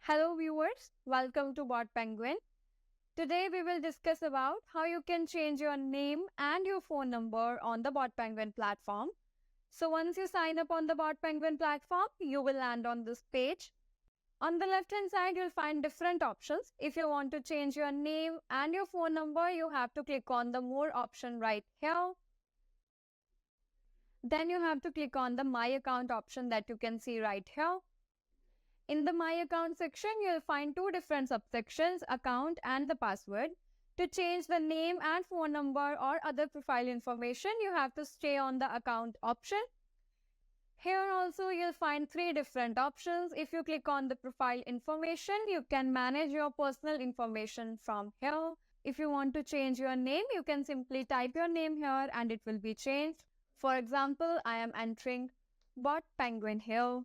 Hello viewers, welcome to BotPenguin. Today we will discuss about how you can change your name and your phone number on the BotPenguin platform. So once you sign up on the BotPenguin platform, you will land on this page. On the left hand side, you'll find different options. If you want to change your name and your phone number, you have to click on the more option right here. Then you have to click on the My Account option that you can see right here. In the My Account section, you'll find two different subsections, account and the password. To change the name and phone number or other profile information, you have to stay on the account option. Here also, you'll find three different options. If you click on the profile information, you can manage your personal information from here. If you want to change your name, you can simply type your name here and it will be changed. For example, I am entering BotPenguin here.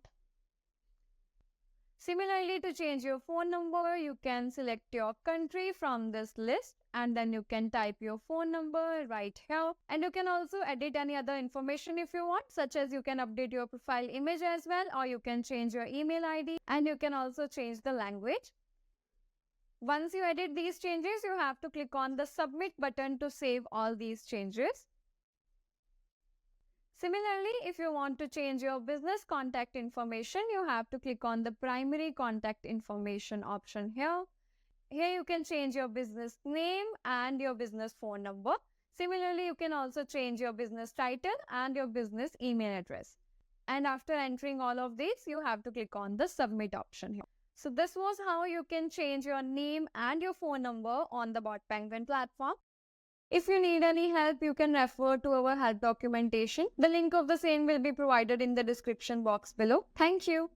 Similarly, to change your phone number, you can select your country from this list and then you can type your phone number right here. And you can also edit any other information if you want, such as you can update your profile image as well, or you can change your email ID and you can also change the language. Once you edit these changes, you have to click on the submit button to save all these changes. Similarly, if you want to change your business contact information, you have to click on the primary contact information option here. Here you can change your business name and your business phone number. Similarly, you can also change your business title and your business email address. And after entering all of these, you have to click on the submit option here. So this was how you can change your name and your phone number on the BotPenguin platform. If you need any help, you can refer to our help documentation. The link of the same will be provided in the description box below. Thank you.